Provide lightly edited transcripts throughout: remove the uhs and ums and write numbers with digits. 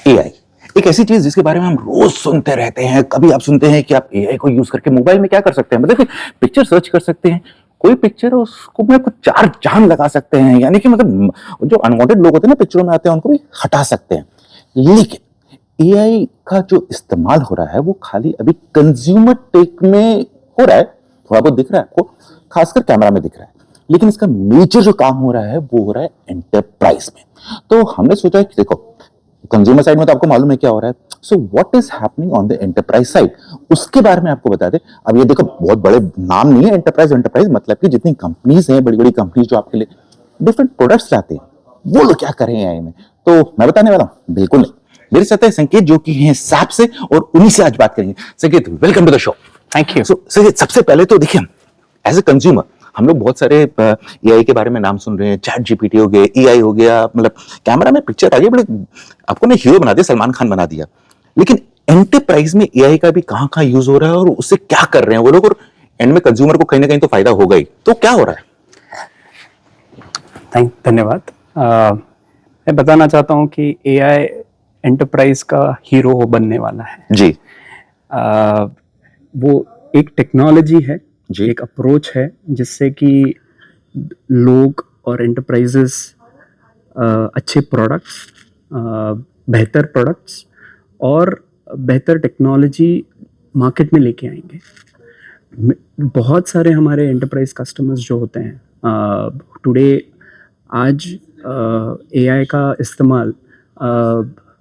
AI एक ऐसी चीज जिसके बारे में हम रोज सुनते रहते हैं। कभी आप सुनते हैं कि आप एआई को यूज करके मोबाइल में क्या कर सकते हैं, मतलब पिक्चर सर्च कर सकते हैं, कोई पिक्चर है उसको में कुछ चार चांद लगा सकते हैं, यानी कि मतलब जो अनवांटेड लोग होते हैं ना पिक्चरों में आते हैं उनको भी हटा सकते हैं। लेकिन एआई का जो इस्तेमाल हो रहा है वो खाली अभी कंज्यूमर टेक में हो रहा है, थोड़ा बहुत दिख रहा है आपको, खासकर कैमरा में दिख रहा है, लेकिन इसका मेजर जो काम हो रहा है वो हो रहा है एंटरप्राइज में। तो हमने सोचा कि देखो कंज्यूमर साइड में तो आपको मालूम है क्या हो रहा है, so what is happening on the enterprise side, उसके बारे में आपको बता दें। अब ये देखो बहुत बड़े नाम नहीं है एंटरप्राइज, एंटरप्राइज मतलब कि जितनी कंपनीज हैं, बड़ी बड़ी कंपनीज जो आपके लिए डिफरेंट प्रोडक्ट्स लाते हैं, वो लोग क्या कर रहे हैं एआई में, तो मैं बताने वाला हूँ बिल्कुल नहीं। मेरे साथ है संकेत जो कि हैं सैप से, और उन्हीं से आज बात करेंगे। Sanket, welcome to the show. Thank you. Sanket, सबसे पहले तो देखिए एज ए कंज्यूमर हम लोग बहुत सारे एआई के बारे में नाम सुन रहे हैं, चैट जीपीटी हो गए, एआई हो गया, मतलब कैमरा में पिक्चर आ गई, बड़े आपको ने हीरो बना दिया, सलमान खान बना दिया। लेकिन एंटरप्राइज में एआई का भी कहां यूज हो रहा है और उससे क्या कर रहे हैं वो लोग, और एंड में कंज्यूमर को कहीं ना कहीं तो फायदा होगा ही, तो क्या हो रहा है? धन्यवाद। मैं बताना चाहता हूं कि एआई एंटरप्राइज का हीरो बनने वाला है जी। वो एक टेक्नोलॉजी है जी। एक अप्रोच है जिससे कि लोग और एंटरप्राइजेस अच्छे प्रोडक्ट्स, बेहतर प्रोडक्ट्स और बेहतर टेक्नोलॉजी मार्केट में लेके आएंगे। बहुत सारे हमारे एंटरप्राइज कस्टमर्स जो होते हैं टुडे आज एआई का इस्तेमाल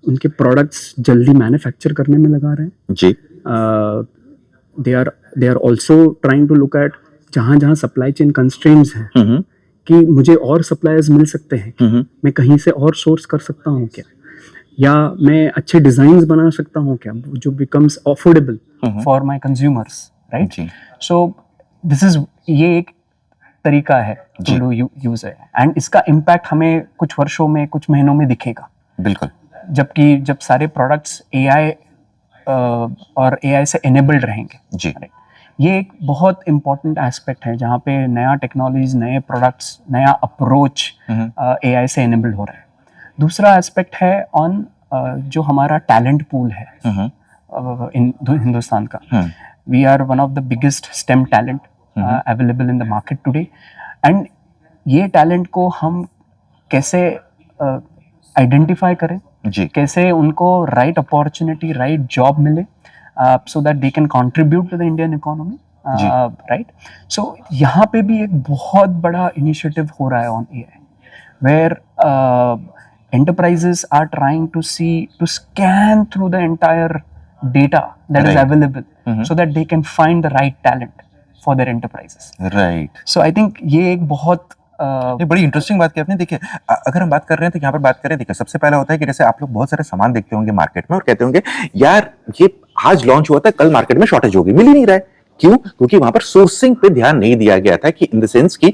उनके प्रोडक्ट्स जल्दी मैन्युफैक्चर करने में लगा रहे हैं जी। They are also trying to look at जहाँ सप्लाई चेन कंस्ट्रेंट्स हैं कि मुझे और सप्लायर्स मिल सकते हैं, मैं कहीं से और सोर्स कर सकता हूँ क्या, या मैं अच्छे डिजाइन्स बना सकता हूँ क्या जो becomes affordable for my consumers, right. So this is ये एक तरीका है टू डू यूज है, एंड इसका इम्पैक्ट हमें कुछ वर्षों में, कुछ महीनों में दिखेगा। बिल्कुल। जबकि जब सारे प्रोडक्ट्स एआई और एआई से एनेबल्ड रहेंगे जी। ये एक बहुत इम्पॉर्टेंट एस्पेक्ट है जहाँ पे नया टेक्नोलॉजीज, नए प्रोडक्ट्स, नया अप्रोच एआई से एनेबल्ड हो रहा है। दूसरा एस्पेक्ट है ऑन जो हमारा टैलेंट पूल है हिंदुस्तान का। We are one of the biggest STEM talent available in the market today, and ये टैलेंट को हम कैसे आइडेंटिफाई करें जी। कैसे उनको राइट अपॉर्चुनिटी, राइट जॉब मिले so that they can contribute to the Indian economy, right? So यहाँ पे भी एक बहुत बड़ा initiative हो रहा है on AI, where enterprises are trying to scan through the entire data that is available, so that they can find the right talent for their enterprises. Right. So I think ये एक बहुत ये बड़ी interesting बात की आपने। देखिए अगर हम बात कर रहे हैं तो यहाँ पर बात करें, देखिए सबसे पहला होता है कि जैसे आप लोग बहुत सारे सामान देखते होंगे मार्केट में और कहते होंगे यार ये आज लॉन्च हुआ था, कल मार्केट में शॉर्टेज होगी, मिल ही नहीं रहा है। क्यों? क्योंकि वहां पर सोर्सिंग पे ध्यान नहीं दिया गया था, कि इन द सेंस कि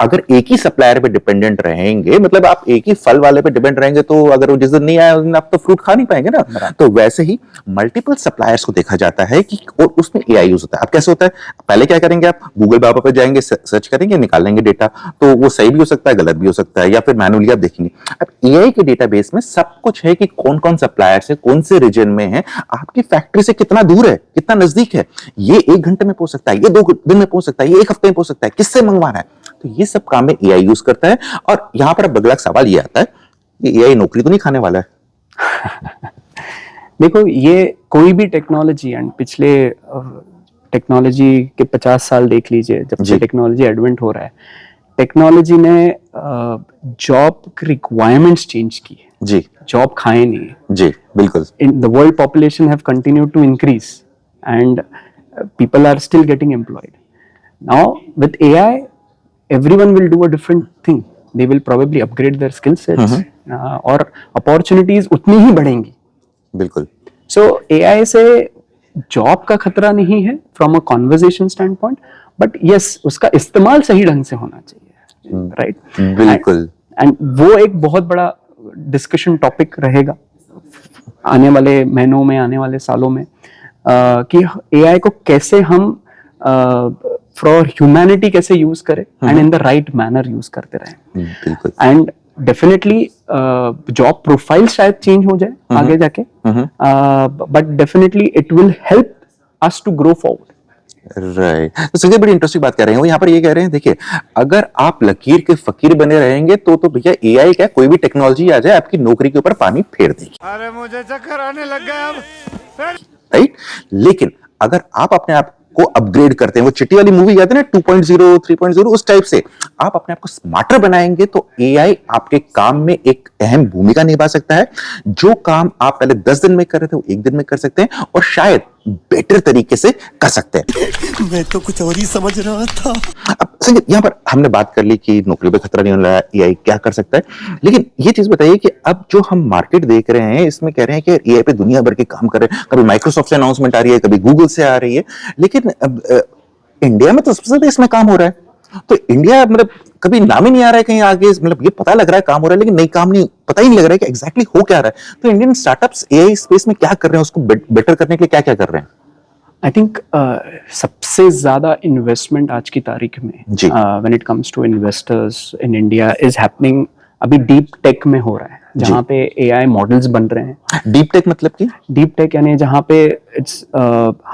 अगर एक ही सप्लायर पे डिपेंडेंट रहेंगे, मतलब आप एक ही फल वाले पे डिपेंड रहेंगे, तो अगर वो जिस दिन नहीं आया उस दिन आप तो फ्रूट खा नहीं पाएंगे ना। तो वैसे ही मल्टीपल सप्लायर्स को देखा जाता है कि और उसमें एआई यूज होता है। अब कैसे होता है, पहले क्या करेंगे, आप गूगल बाबा पे जाएंगे, सर्च करेंगे, निकाल लेंगे डेटा, तो वो सही भी हो सकता है, गलत भी हो सकता है, या फिर मैनुअली आप देखेंगे। अब एआई के डेटाबेस में सब कुछ है कि कौन कौन सप्लायर्स है, कौन से रीजन में है, आपकी फैक्ट्री से कितना दूर है, कितना नजदीक है, ये 1 घंटे में पहुंच सकता है, ये 2 दिन में पहुंच सकता है, ये 1 हफ्ते में पहुंच सकता है, किससे मंगवाना है, तो ये सब काम में एआई यूज करता है। और यहां पर अब अगला सवाल ये आता है, ये एआई नौकरी तो नहीं खाने वाला है? देखो ये कोई भी टेक्नोलॉजी, एंड पिछले टेक्नोलॉजी के 50 साल देख लीजिए, जब से टेक्नोलॉजी एडवेंट हो रहा है, टेक्नोलॉजी ने जॉब रिक्वायरमेंट्स चेंज की है जी। जॉब खाए नहीं है जी बिल्कुल। In the world population have continued to increase and people are still getting employed. Now with AI everyone will do a different thing, they will probably upgrade their skill sets और opportunities उतनी ही बढ़ेंगी। बिल्कुल। So AI से job का खतरा नहीं है from a conversation standpoint, but yes उसका इस्तेमाल सही ढंग से होना चाहिए, right? बिल्कुल। and वो एक बहुत बड़ा डिस्कशन टॉपिक रहेगा आने वाले महीनों में, आने वाले सालों में, कि एआई को कैसे हम फॉर ह्यूमैनिटी कैसे यूज करें and in the right manner use करते रहें। बिल्कुल। एंड डेफिनेटली जॉब प्रोफाइल शायद चेंज हो जाए आगे जाके, but definitely it will help us to grow forward. Right, तो संजय बड़ी इंटरेस्टिंग बात कर रहे हैं। वो यहाँ पर ये कह रहे हैं, देखिए अगर आप लकीर के फकीर बने रहेंगे तो भैया एआई क्या, कोई भी टेक्नोलॉजी आ जाए आपकी नौकरी के ऊपर पानी फेर देगी। अरे मुझे चक्कर आने लग गया अब। राइट, लेकिन अगर आप अपने आप को अपग्रेड करते हैं, वो चिट्टी वाली मूवी याद है ना, 2.0 3.0, उस टाइप से आप अपने आप को स्मार्टर बनाएंगे तो एआई आपके काम में एक अहम भूमिका निभा सकता है। जो काम आप पहले 10 दिन में कर रहे थे वो 1 दिन में कर सकते हैं और शायद बेटर तरीके से कर सकते हैं। मैं तो कुछ और ही समझ रहा था। अब संजय, यहां पर हमने बात कर ली कि नौकरी पे खतरा नहीं होने लगा, एआई क्या कर सकता है, लेकिन ये चीज बताइए कि अब जो हम मार्केट देख रहे हैं इसमें कह रहे हैं कि एआई पे दुनिया भर के काम कर रहे हैं, कभी माइक्रोसॉफ्ट से अनाउंसमेंट आ रही है, कभी गूगल से आ रही है, लेकिन अब इंडिया में तो सबसे ज्यादा इसमें काम हो रहा है। तो इंडिया मतलब कभी नाम ही नहीं आ रहा है कहीं आगे, मतलब ये पता लग रहा है काम हो रहा है लेकिन नई काम नहीं, पता ही नहीं लग रहा है कि एग्जैक्टली हो क्या रहा है। तो इंडियन स्टार्टअप्स एआई स्पेस में क्या कर रहे हैं, उसको बेटर करने के लिए क्या क्या कर रहे हैं? आई थिंक सबसे ज्यादा इन्वेस्टमेंट आज की तारीख में जी। When it comes to investors in India is happening अभी डीप टेक में हो रहा है, जहाँ पे एआई मॉडल्स बन रहे हैं। डीप टेक मतलब कि? डीप टेक यानी जहाँ पे इट्स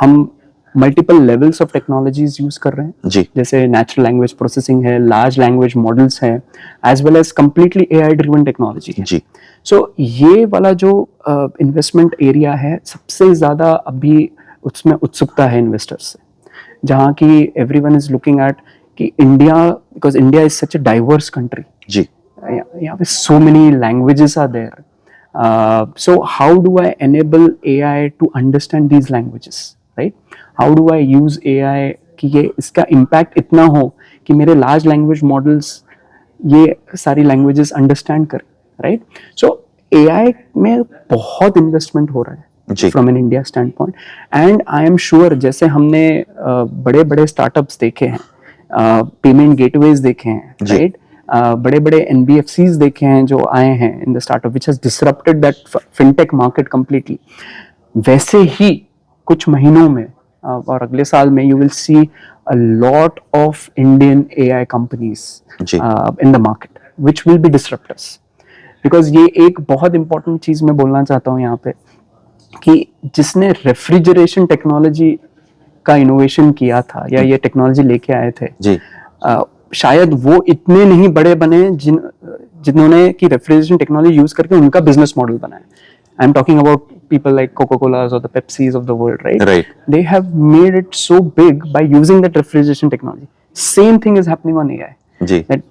हम multiple levels of technologies use कर रहे हैं, जी। जैसे नेचुरल लैंग्वेज प्रोसेसिंग है, लार्ज लैंग्वेज मॉडल्स है, as well as completely AI driven technology है। जी। सो ये वाला जो इन्वेस्टमेंट एरिया है, सबसे ज्यादा अभी उसमें उत्सुकता है इन्वेस्टर्स से, जहाँ की एवरीवन इज लुकिंग एट कि India, because India is such a diverse country, जी। यहाँ पे so many languages are there. So how do I enable AI to understand these languages, right? How do I use AI कि ये इसका impact इतना हो कि मेरे large language models ये सारी languages understand करें, right? So AI में बहुत investment हो रहा है from an India standpoint, and I am sure जैसे हमने बड़े बड़े startups देखे हैं, payment gateways देखे हैं, right? बड़े बड़े NBFCs देखे हैं जो आए हैं in the startup which has disrupted that fintech market completely, वैसे ही कुछ महीनों में और अगले साल में you will see a lot of Indian AI companies in the market which will be disruptors. Because ये एक बहुत इंपॉर्टेंट चीज मैं बोलना चाहता हूँ यहाँ पे कि जिसने रेफ्रिजरेशन टेक्नोलॉजी का इनोवेशन किया था या ये टेक्नोलॉजी लेके आए थे जी, शायद वो इतने नहीं बड़े बने जिन्होंने कि रेफ्रिजरेशन टेक्नोलॉजी यूज करके उनका बिजनेस मॉडल बनाया। I am talking about people like Coca-Colas or the Pepsis of the world, right? Right. They have made it so big by using that refrigeration technology. Same thing is happening on AI. जी। That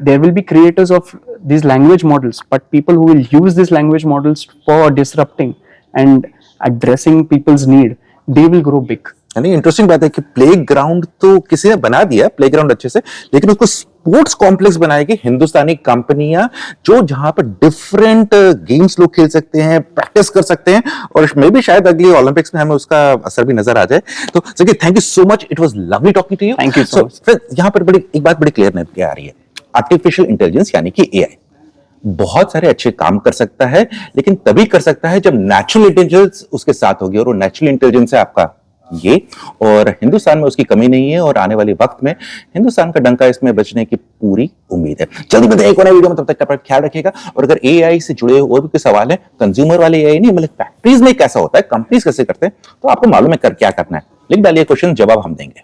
there will be creators of these language models, but people who will use these language models for disrupting and addressing people's need, they will grow big. यानी interesting बात है कि playground तो किसी ने बना दिया प्लेग्राउंड अच्छे से, लेकिन उसको स्पोर्ट्स कॉम्प्लेक्स बनाएगी हिंदुस्तानी कंपनियां, जो जहां पर डिफरेंट गेम्स लोग खेल सकते हैं, प्रैक्टिस कर सकते हैं, और मे भी शायद अगली ओलंपिक्स में हमें उसका असर भी नजर आ जाए। तो sir thank you so much, it was lovely talking to you. Thank you so much. फिर यहाँ पर एक बात बड़ी क्लियर निकल के आ रही है, आर्टिफिशियल इंटेलिजेंस यानी कि एआई बहुत सारे अच्छे काम कर सकता है, लेकिन तभी कर सकता है जब नेचुरल इंटेलिजेंस उसके साथ होगी, और वो नेचुरल इंटेलिजेंस है आपका ये, और हिंदुस्तान में उसकी कमी नहीं है, और आने वाले वक्त में हिंदुस्तान का डंका इसमें बचने की पूरी उम्मीद है। जल्दी बताइए एक और वीडियो में, तब तक का ख्याल रखिएगा। और अगर एआई से जुड़े और भी कोई सवाल है, कंज्यूमर वाले एआई नहीं, मतलब फैक्ट्रीज में कैसा होता है, कंपनीज कैसे करते हैं, तो आपको मालूम है कर क्या करना है, लिख डालिए क्वेश्चन, जवाब हम देंगे।